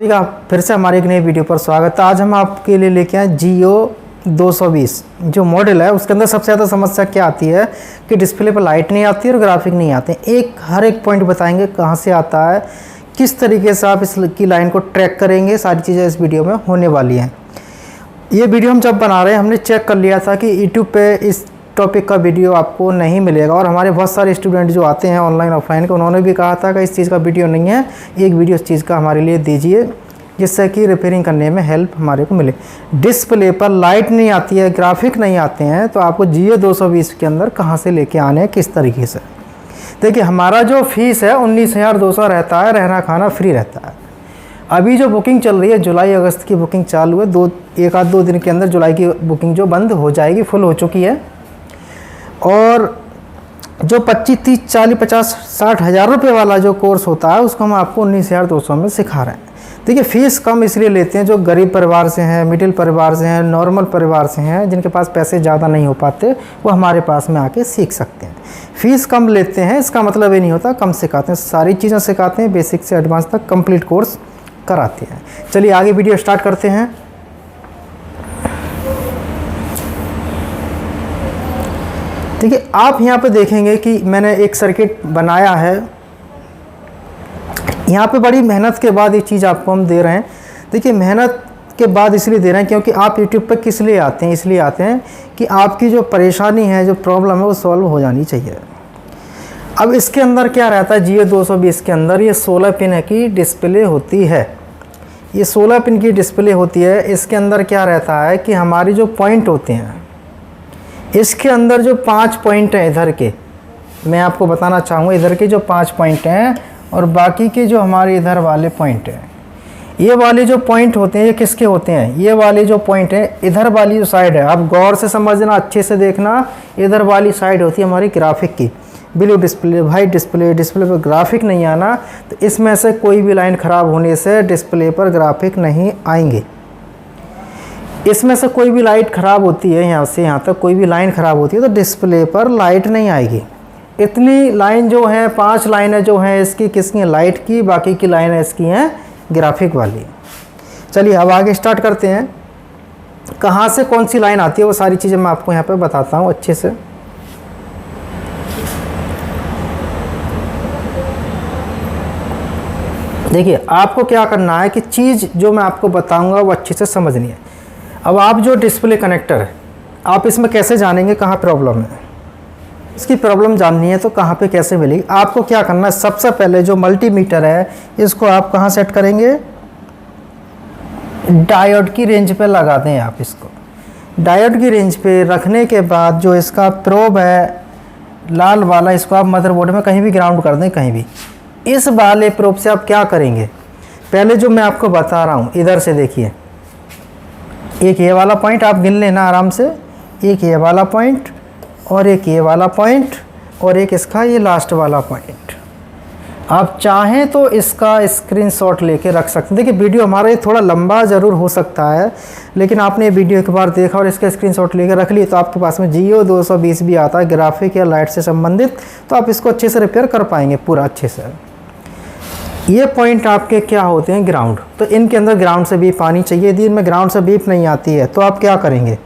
सभी का फिर से हमारे एक नई वीडियो पर स्वागत है। आज हम आपके लिए लेके आए जियो 220 जो मॉडल है। उसके अंदर सबसे ज़्यादा समस्या क्या आती है कि डिस्प्ले पर लाइट नहीं आती और ग्राफिक नहीं आते। हर एक पॉइंट बताएंगे कहाँ से आता है, किस तरीके से आप इसकी लाइन को ट्रैक करेंगे, सारी चीज़ें इस वीडियो में होने वाली हैं। ये वीडियो हम जब बना रहे हैं हमने चेक कर लिया था कि यूट्यूब पे इस टॉपिक का वीडियो आपको नहीं मिलेगा, और हमारे बहुत सारे स्टूडेंट जो आते हैं ऑनलाइन ऑफलाइन के, उन्होंने भी कहा था कि इस चीज़ का वीडियो नहीं है, एक वीडियो इस चीज़ का हमारे लिए दीजिए जिससे कि रिपेयरिंग करने में हेल्प हमारे को मिले। डिस्प्ले पर लाइट नहीं आती है, ग्राफिक नहीं आते हैं, तो आपको जियो 220 के अंदर कहाँ से लेके आने हैं, किस तरीके से। देखिए हमारा जो फीस है 19,200 रहता है, रहना खाना फ्री रहता है। अभी जो बुकिंग चल रही है जुलाई अगस्त की बुकिंग चालू है, एक आध दो दिन के अंदर जुलाई की बुकिंग जो बंद हो जाएगी, फुल हो चुकी है। और जो 25, 30, 40, 50, 60 हज़ार रुपये वाला जो कोर्स होता है उसको हम आपको 19,200 में सिखा रहे हैं। देखिए फ़ीस कम इसलिए लेते हैं, जो गरीब परिवार से हैं, मिडिल परिवार से हैं, नॉर्मल परिवार से हैं, जिनके पास पैसे ज़्यादा नहीं हो पाते, वो हमारे पास में आके सीख सकते हैं। फ़ीस कम लेते हैं इसका मतलब ये नहीं होता कम सिखाते हैं, सारी चीज़ें सिखाते हैं, बेसिक से एडवांस तक कंप्लीट कोर्स कराते हैं। चलिए आगे वीडियो स्टार्ट करते हैं। देखिए आप यहाँ पे देखेंगे कि मैंने एक सर्किट बनाया है। यहाँ पे बड़ी मेहनत के बाद ये चीज़ आपको हम दे रहे हैं। देखिए मेहनत के बाद इसलिए दे रहे हैं क्योंकि आप यूट्यूब पर किस लिए आते हैं, इसलिए आते हैं कि आपकी जो परेशानी है, जो प्रॉब्लम है, वो सॉल्व हो जानी चाहिए। अब इसके अंदर क्या रहता है, जियो 220 के अंदर ये 16 पिन की डिस्प्ले होती है। ये 16 पिन की डिस्प्ले होती है। इसके अंदर क्या रहता है कि हमारी जो पॉइंट होते हैं, इसके अंदर जो 5 पॉइंट हैं इधर के, मैं आपको बताना चाहूँगा, इधर के जो 5 पॉइंट हैं और बाकी के जो हमारे इधर वाले पॉइंट हैं, ये वाले जो पॉइंट होते हैं ये किसके होते हैं, ये वाले जो पॉइंट हैं इधर वाली जो साइड है, आप गौर से समझना, अच्छे से देखना, इधर वाली साइड होती है हमारी ग्राफिक की। Blue display, white display, display पर ग्राफिक नहीं आना, तो इसमें से कोई भी लाइन ख़राब होने से डिस्प्ले पर ग्राफिक नहीं आएंगे। इसमें से कोई भी लाइट ख़राब होती है, यहाँ से यहाँ तक कोई भी लाइन ख़राब होती है तो डिस्प्ले पर लाइट नहीं आएगी। इतनी लाइन जो है, 5 लाइनें जो हैं इसकी किसकी हैं, लाइट की, बाकी की लाइनें इसकी हैं ग्राफिक वाली। चलिए अब आगे स्टार्ट करते हैं। कहाँ से कौन सी लाइन आती है वो सारी चीज़ें मैं आपको यहाँ पे बताता हूँ अच्छे से। देखिए आपको क्या करना है कि चीज़ जो मैं आपको बताऊँगा वो अच्छे से समझनी है। अब आप जो डिस्प्ले कनेक्टर है, आप इसमें कैसे जानेंगे कहाँ प्रॉब्लम है, इसकी प्रॉब्लम जाननी है तो कहाँ पे कैसे मिलेगी। आपको क्या करना है, सबसे पहले जो मल्टीमीटर है इसको आप कहाँ सेट करेंगे, डायोड की रेंज पे लगा दें आप इसको। डायोड की रेंज पे रखने के बाद जो इसका प्रोब है लाल वाला, इसको आप मदरबोर्ड में कहीं भी ग्राउंड कर दें, कहीं भी। इस वाले प्रोब से आप क्या करेंगे, पहले जो मैं आपको बता रहा हूँ इधर से देखिए, एक ये वाला पॉइंट आप गिन लेना आराम से, एक ये वाला पॉइंट और एक ये वाला पॉइंट और एक इसका ये लास्ट वाला पॉइंट। आप चाहें तो इसका स्क्रीनशॉट लेके रख सकते हैं। देखिए वीडियो हमारा ये थोड़ा लंबा ज़रूर हो सकता है, लेकिन आपने वीडियो एक बार देखा और इसका स्क्रीनशॉट लेके रख लिए तो आपके पास में जियो 220 भी आता है ग्राफिक या लाइट से संबंधित, तो आप इसको अच्छे से रिपेयर कर पाएंगे पूरा अच्छे से। ये पॉइंट आपके क्या होते हैं, ग्राउंड, तो इनके अंदर ग्राउंड से बीप आनी चाहिए। यदि इनमें ग्राउंड से बीप नहीं आती है तो आप क्या करेंगे,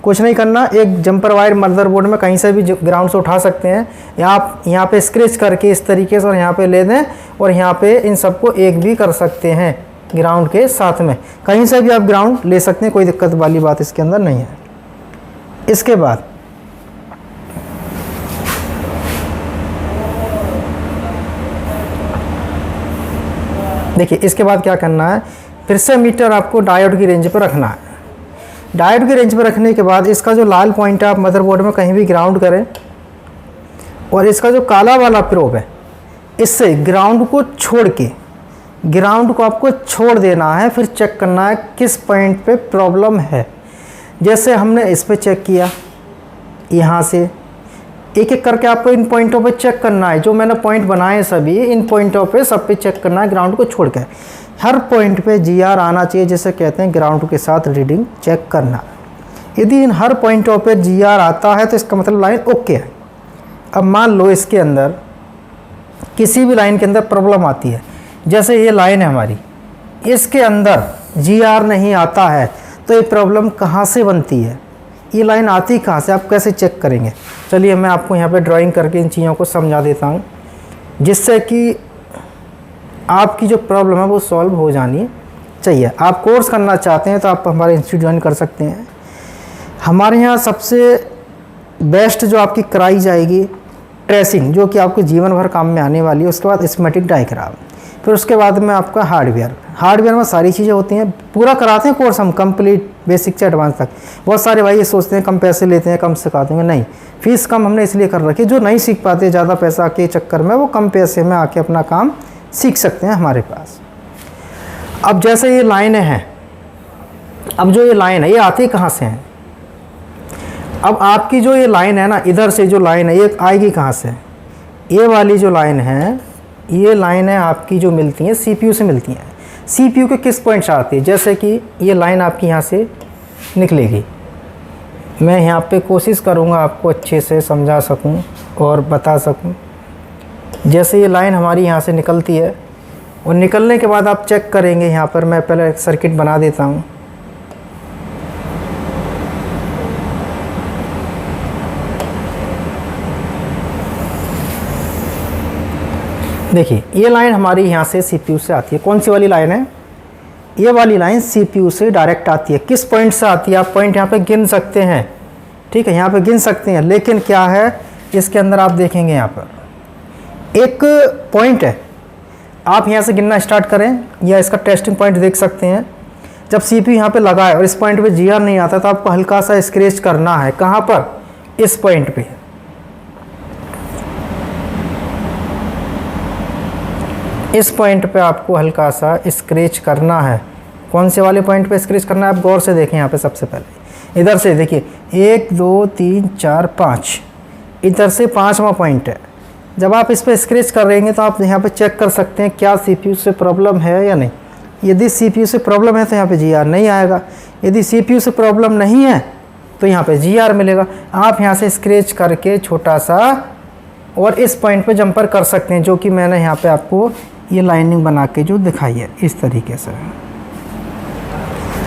कुछ नहीं करना, एक जंपर वायर मदरबोर्ड में कहीं से भी ग्राउंड से उठा सकते हैं, यहाँ पे स्क्रैच करके इस तरीके से और यहाँ पे ले दें, और यहाँ पे इन सबको एक भी कर सकते हैं ग्राउंड के साथ में, कहीं से भी आप ग्राउंड ले सकते हैं, कोई दिक्कत वाली बात इसके अंदर नहीं है। इसके बाद देखिए इसके बाद क्या करना है, फिर से मीटर आपको डायोड की रेंज पर रखना है। डायोड की रेंज पर रखने के बाद इसका जो लाल पॉइंट है आप मदरबोर्ड में कहीं भी ग्राउंड करें, और इसका जो काला वाला प्रोब है इससे ग्राउंड को छोड़ के, ग्राउंड को आपको छोड़ देना है, फिर चेक करना है किस पॉइंट पे प्रॉब्लम है। जैसे हमने इस पे चेक किया, यहाँ से एक एक करके आपको इन पॉइंटों पे चेक करना है, जो मैंने पॉइंट बनाए सभी इन पॉइंटों पे सब पे चेक करना है ग्राउंड को छोड़ के। हर पॉइंट पे जीआर आना चाहिए, जिसे कहते हैं ग्राउंड के साथ रीडिंग चेक करना। यदि इन हर पॉइंटों पे जीआर आता है तो इसका मतलब लाइन ओके है। अब मान लो इसके अंदर किसी भी लाइन के अंदर प्रॉब्लम आती है, जैसे ये लाइन है हमारी, इसके अंदर GR नहीं आता है तो ये प्रॉब्लम कहाँ से बनती है, ये लाइन आती कहाँ से, आप कैसे चेक करेंगे। चलिए मैं आपको यहाँ पे ड्राइंग करके इन चीज़ों को समझा देता हूँ, जिससे कि आपकी जो प्रॉब्लम है वो सॉल्व हो जानी चाहिए। आप कोर्स करना चाहते हैं तो आप हमारे इंस्टीट्यूट ज्वाइन कर सकते हैं। हमारे यहाँ सबसे बेस्ट जो आपकी कराई जाएगी ट्रेसिंग, जो कि आपको जीवन भर काम में आने वाली है। उसके बाद स्कीमेटिक डायग्राम, फिर उसके बाद में आपका हार्डवेयर में सारी चीज़ें होती हैं। पूरा कराते हैं कोर्स हम कंप्लीट, बेसिक से एडवांस तक। बहुत सारे भाई ये सोचते हैं कम पैसे लेते हैं, कम सिखाते हैं। नहीं, फीस कम हमने इसलिए कर रखी, जो नहीं सीख पाते ज़्यादा पैसा के चक्कर में, वो कम पैसे में आके अपना काम सीख सकते हैं हमारे पास। अब जैसे ये लाइनें हैं, अब जो ये लाइन है ये आती कहाँ से है। अब आपकी जो ये लाइन है ना, इधर से जो लाइन है ये आएगी कहाँ से, ये वाली जो लाइन है, ये लाइन है आपकी जो मिलती है CPU से मिलती हैं। CPU के किस पॉइंट से आती है, जैसे कि ये लाइन आपकी यहाँ से निकलेगी। मैं यहाँ पे कोशिश करूँगा आपको अच्छे से समझा सकूँ और बता सकूँ। जैसे ये लाइन हमारी यहाँ से निकलती है और निकलने के बाद आप चेक करेंगे, यहाँ पर मैं पहले एक सर्किट बना देता हूँ। देखिए ये लाइन हमारी यहाँ से CPU से आती है। कौन सी वाली लाइन है, ये वाली लाइन CPU से डायरेक्ट आती है। किस पॉइंट से आती है, आप पॉइंट यहाँ पे गिन सकते हैं, ठीक है, यहाँ पे गिन सकते हैं। लेकिन क्या है इसके अंदर आप देखेंगे यहाँ पर एक पॉइंट है, आप यहाँ से गिनना स्टार्ट करें या इसका टेस्टिंग पॉइंट देख सकते हैं। जब CPU यहाँ पे लगा है और इस पॉइंट पे GR नहीं आता तो आपको हल्का सा स्क्रैच करना है। कहाँ पर, इस पॉइंट पे। इस पॉइंट पे आपको हल्का सा स्क्रैच करना है। कौन से वाले पॉइंट पे स्क्रैच करना है, आप गौर से देखें। यहाँ पे सबसे पहले इधर से देखिए 1 2 3 4 5, इधर से 5वां पॉइंट है। जब आप इस पर स्क्रैच करेंगे तो आप यहाँ पे चेक कर सकते हैं क्या CPU से प्रॉब्लम है या नहीं। यदि CPU से प्रॉब्लम है तो यहाँ पे GR नहीं आएगा, यदि CPU से प्रॉब्लम नहीं है तो यहाँ पे GR मिलेगा। आप यहाँ से स्क्रैच करके छोटा सा और इस पॉइंट पे जंपर कर सकते हैं, जो कि मैंने यहाँ पे आपको ये लाइनिंग बना के जो दिखाई है इस तरीके से।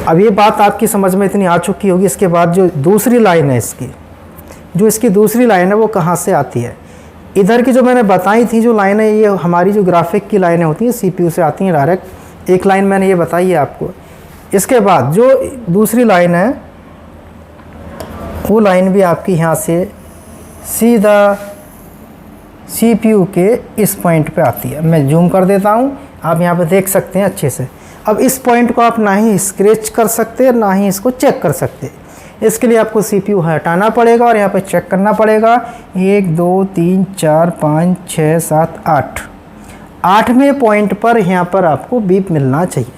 अब ये बात आपकी समझ में इतनी आ चुकी होगी। इसके बाद जो दूसरी लाइन है इसकी, जो इसकी दूसरी लाइन है वो कहाँ से आती है। इधर की जो मैंने बताई थी जो लाइन है, ये हमारी जो ग्राफिक की लाइनें होती हैं CPU से आती हैं डायरेक्ट। एक लाइन मैंने ये बताई है आपको। इसके बाद जो दूसरी लाइन है वो लाइन भी आपकी यहाँ से सीधा CPU के इस पॉइंट पे आती है। मैं जूम कर देता हूँ, आप यहाँ पे देख सकते हैं अच्छे से। अब इस पॉइंट को आप ना ही स्क्रैच कर सकते, ना ही इसको चेक कर सकते। इसके लिए आपको CPU हटाना पड़ेगा और यहाँ पे चेक करना पड़ेगा। 1 2 3 4 5 6 7 8, 8वें पॉइंट पर यहाँ पर आपको बीप मिलना चाहिए।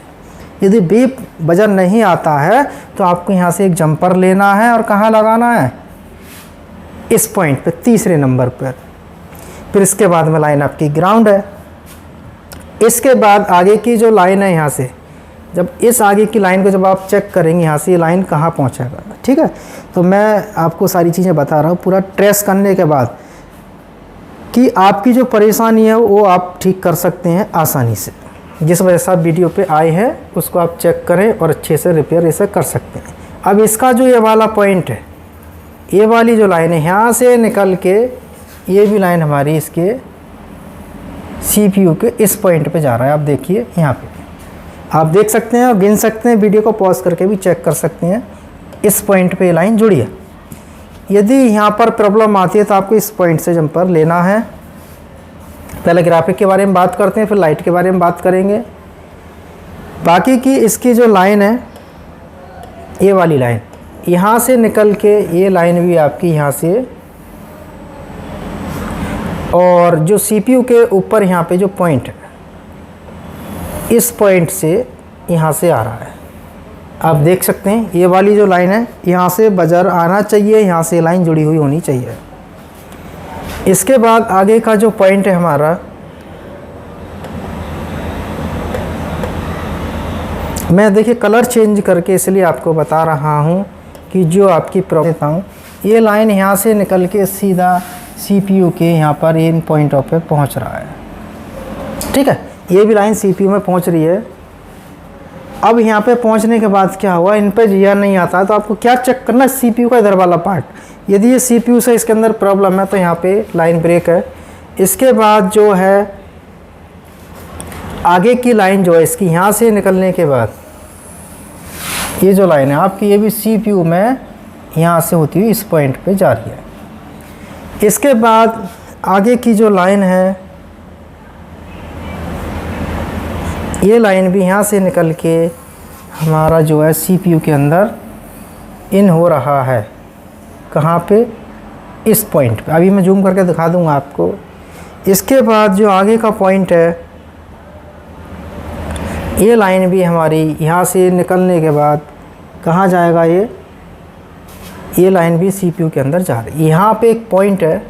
यदि बीप बजर नहीं आता है तो आपको यहाँ से एक जंपर लेना है और कहाँ लगाना है, इस पॉइंट पे, तीसरे नंबर पर। फिर इसके बाद में लाइन आपकी ग्राउंड है। इसके बाद आगे की जो लाइन है यहाँ से, जब इस आगे की लाइन को जब आप चेक करेंगे यहाँ से ये लाइन कहाँ पहुँचेगा, ठीक है। तो मैं आपको सारी चीज़ें बता रहा हूँ पूरा ट्रेस करने के बाद, कि आपकी जो परेशानी है वो आप ठीक कर सकते हैं आसानी से। जिस वजह से आप वीडियो पे आए हैं उसको आप चेक करें और अच्छे से रिपेयर इसे कर सकते हैं। अब इसका जो ये वाला पॉइंट है, ये वाली जो लाइन है यहाँ से निकल के ये भी लाइन हमारी इसके CPU के इस पॉइंट पे जा रहा है। आप देखिए यहाँ पे आप देख सकते हैं और गिन सकते हैं, वीडियो को पॉज करके भी चेक कर सकते हैं। इस पॉइंट पे लाइन जुड़ी है। यदि यहाँ पर प्रॉब्लम आती है तो आपको इस पॉइंट से जंपर लेना है। पहले ग्राफिक के बारे में बात करते हैं, फिर लाइट के बारे में बात करेंगे। बाकी की इसकी जो लाइन है, ये वाली लाइन यहाँ से निकल के ये लाइन भी आपकी यहाँ से, और जो CPU के ऊपर यहाँ पे जो पॉइंट है, इस पॉइंट से यहाँ से आ रहा है। आप देख सकते हैं ये वाली जो लाइन है यहाँ से बजर आना चाहिए, यहाँ से लाइन जुड़ी हुई होनी चाहिए। इसके बाद आगे का जो पॉइंट है हमारा, मैं देखिए कलर चेंज करके इसलिए आपको बता रहा हूँ कि जो आपकी प्रॉब्लम देता हूँ, ये लाइन यहाँ से निकल के सीधा CPU के यहाँ पर इन पॉइंट ऑफ पे पहुँच रहा है, ठीक है। ये भी लाइन CPU में पहुँच रही है। अब यहाँ पे पहुँचने के बाद क्या हुआ, इन पे GR नहीं आता है, तो आपको क्या चेक करना है, CPU का इधर वाला पार्ट। यदि ये CPU से इसके अंदर प्रॉब्लम है तो यहाँ पे लाइन ब्रेक है। इसके बाद जो है आगे की लाइन जो है इसकी यहाँ से निकलने के बाद ये जो लाइन है आपकी, ये भी CPU में यहाँ से होती हुई इस पॉइंट पे जा रही है। इसके बाद आगे की जो लाइन है, ये लाइन भी यहाँ से निकल के हमारा जो है CPU के अंदर इन हो रहा है। कहाँ पे, इस पॉइंट पे। अभी मैं जूम करके दिखा दूँगा आपको। इसके बाद जो आगे का पॉइंट है, ये लाइन भी हमारी यहाँ से निकलने के बाद कहाँ जाएगा, ये लाइन भी CPU के अंदर जा रही है। यहाँ पे एक पॉइंट है,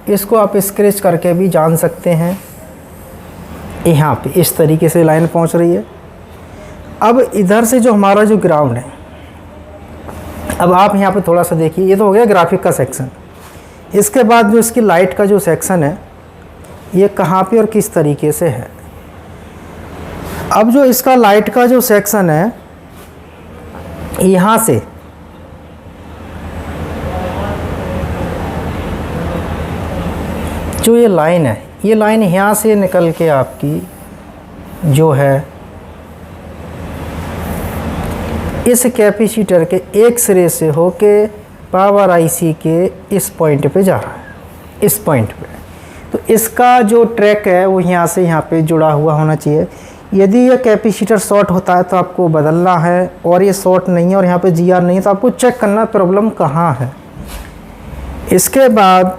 इसको आप स्क्रैच करके भी जान सकते हैं। यहाँ पे इस तरीके से लाइन पहुँच रही है। अब इधर से जो हमारा जो ग्राउंड है, अब आप यहाँ पे थोड़ा सा देखिए, ये तो हो गया ग्राफिक का सेक्शन। इसके बाद जो इसकी लाइट का जो सेक्शन है, ये कहाँ पे और किस तरीके से है। अब जो इसका लाइट का जो सेक्शन है, यहाँ से जो ये लाइन है, ये लाइन यहाँ से निकल के आपकी जो है इस कैपेसिटर के एक सिरे से होके पावर IC के इस पॉइंट पे जा रहा है, इस पॉइंट पे। तो इसका जो ट्रैक है वो यहाँ से यहाँ पे जुड़ा हुआ होना चाहिए। यदि ये कैपेसिटर शॉर्ट होता है तो आपको बदलना है, और ये शॉर्ट नहीं है और यहाँ पे GR नहीं है, तो आपको चेक करना प्रॉब्लम कहाँ है। इसके बाद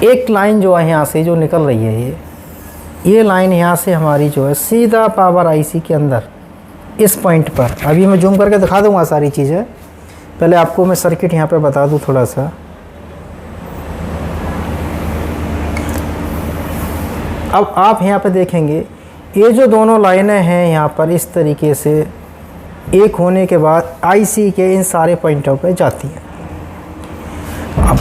एक लाइन जो है यहाँ से जो निकल रही है, ये लाइन यहाँ से हमारी जो है सीधा पावर IC के अंदर इस पॉइंट पर। अभी मैं जूम करके दिखा दूँगा सारी चीज़ें। पहले आपको मैं सर्किट यहाँ पे बता दूँ थोड़ा सा। अब आप यहाँ पे देखेंगे, ये जो दोनों लाइनें हैं यहाँ पर इस तरीके से एक होने के बाद IC के इन सारे पॉइंटों पे जाती हैं। अब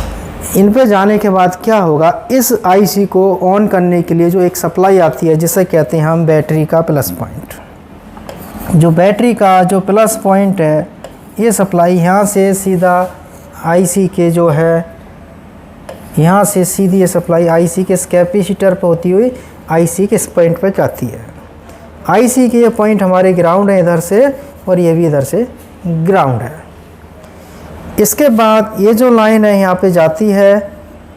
इन पे जाने के बाद क्या होगा, इस IC को ऑन करने के लिए जो एक सप्लाई आती है, जिसे कहते हैं हम बैटरी का प्लस पॉइंट। जो बैटरी का जो प्लस पॉइंट है, ये सप्लाई यहाँ से सीधा IC के जो है, यहाँ से सीधी ये सप्लाई IC के इस कैपेसिटर पर होती हुई IC के इस पॉइंट पर जाती है। IC के ये पॉइंट हमारे ग्राउंड है इधर से, और ये भी इधर से ग्राउंड है। इसके बाद ये जो लाइन है यहाँ पे जाती है,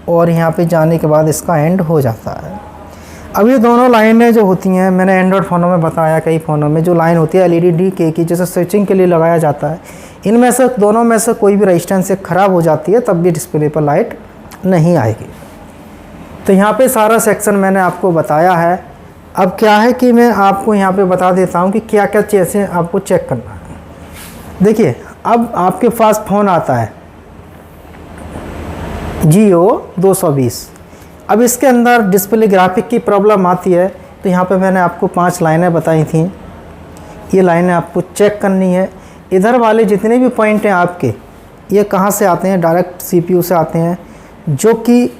और यहाँ पे जाने के बाद इसका एंड हो जाता है। अब ये दोनों लाइनें जो होती हैं, मैंने एंड्रॉयड फ़ोनों में बताया, कई फ़ोनों में जो लाइन होती है LED DK की, जैसे स्विचिंग के लिए लगाया जाता है, इनमें से दोनों में से कोई भी रेजिस्टेंस ख़राब हो जाती है, तब भी डिस्प्ले पर लाइट नहीं आएगी। तो यहाँ पे सारा सेक्शन मैंने आपको बताया है। अब क्या है कि मैं आपको यहाँ पे बता देता हूँ कि क्या क्या चीज़ें आपको चेक करना है। देखिए, अब आपके पास फ़ोन आता है Jio 220। अब इसके अंदर डिस्प्ले ग्राफिक की प्रॉब्लम आती है, तो यहाँ पे मैंने आपको 5 लाइनें बताई थी। ये लाइनें आपको चेक करनी है। इधर वाले जितने भी पॉइंट हैं आपके, ये कहाँ से आते हैं, डायरेक्ट CPU से आते हैं, जो कि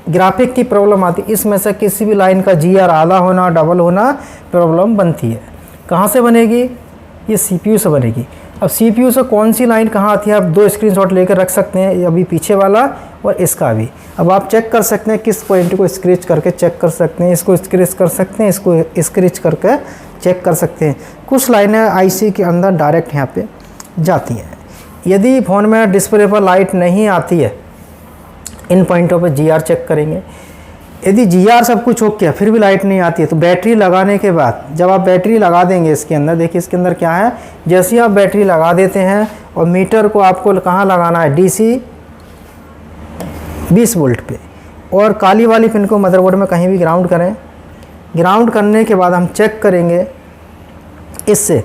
ग्राफिक की प्रॉब्लम आती है। इसमें से किसी भी लाइन का GR आधा होना, डबल होना प्रॉब्लम बनती है। कहाँ से बनेगी, ये CPU से बनेगी। अब CPU से कौन सी लाइन कहाँ आती है, आप 2 स्क्रीनशॉट लेकर रख सकते हैं, अभी पीछे वाला और इसका भी। अब आप चेक कर सकते हैं, किस पॉइंट को स्क्रैच करके चेक कर सकते हैं, इसको स्क्रैच कर सकते हैं, इसको स्क्रैच करके चेक कर सकते हैं। कुछ लाइनें IC के अंदर डायरेक्ट यहाँ पे जाती हैं। यदि फ़ोन में डिस्प्ले पर लाइट नहीं आती है, इन पॉइंटों पे GR चेक करेंगे। यदि GR सब कुछ ओके है, फिर भी लाइट नहीं आती है, तो बैटरी लगाने के बाद जब आप बैटरी लगा देंगे इसके अंदर, देखिए इसके अंदर क्या है, जैसे ही आप बैटरी लगा देते हैं, और मीटर को आपको कहाँ लगाना है, DC 20 वोल्ट पे, और काली वाली पिन को मदरबोर्ड में कहीं भी ग्राउंड करें। ग्राउंड करने के बाद हम चेक करेंगे, इससे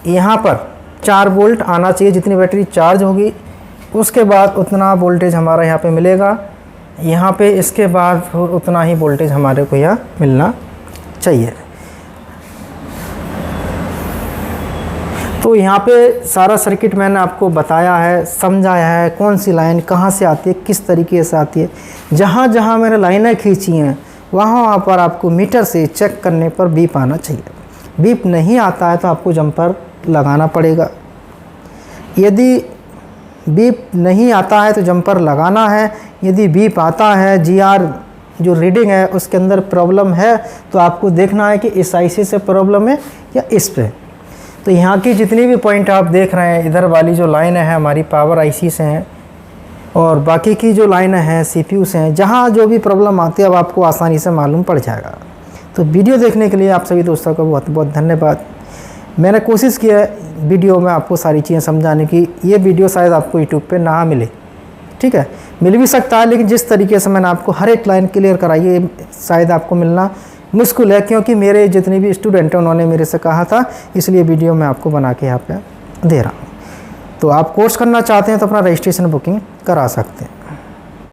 यहाँ पर 4 वोल्ट आना चाहिए, जितनी बैटरी चार्ज होगी उसके बाद उतना वोल्टेज हमारा यहाँ पे मिलेगा। यहाँ पे इसके बाद उतना ही वोल्टेज हमारे को यहाँ मिलना चाहिए। तो यहाँ पे सारा सर्किट मैंने आपको बताया है, समझाया है, कौन सी लाइन कहाँ से आती है, किस तरीके से आती है। जहाँ जहाँ मैंने लाइनें खींची हैं वहाँ पर आपको मीटर से चेक करने पर बीप आना चाहिए। बीप नहीं आता है तो आपको जंपर लगाना पड़ेगा। यदि बीप नहीं आता है तो जंपर लगाना है। यदि बीप आता है, जीआर जो रीडिंग है उसके अंदर प्रॉब्लम है, तो आपको देखना है कि इस आईसी से प्रॉब्लम है या इस पे। तो यहाँ की जितनी भी पॉइंट आप देख रहे हैं, इधर वाली जो लाइन है हमारी पावर आईसी से हैं और बाकी की जो लाइन है सीपीयू से हैं। जहाँ जो भी प्रॉब्लम आती है अब आपको आसानी से मालूम पड़ जाएगा। तो वीडियो देखने के लिए आप सभी दोस्तों का बहुत बहुत धन्यवाद। मैंने कोशिश की है वीडियो में आपको सारी चीज़ें समझाने की। ये वीडियो शायद आपको यूट्यूब पे ना मिले, ठीक है, मिल भी सकता है, लेकिन जिस तरीके से मैंने आपको हर एक लाइन क्लियर कराई है शायद आपको मिलना मुश्किल है, क्योंकि मेरे जितने भी स्टूडेंट हैं उन्होंने मेरे से कहा था, इसलिए वीडियो मैं आपको बना के यहाँ पे दे रहा हूँ। तो आप कोर्स करना चाहते हैं तो अपना रजिस्ट्रेशन बुकिंग करा सकते हैं।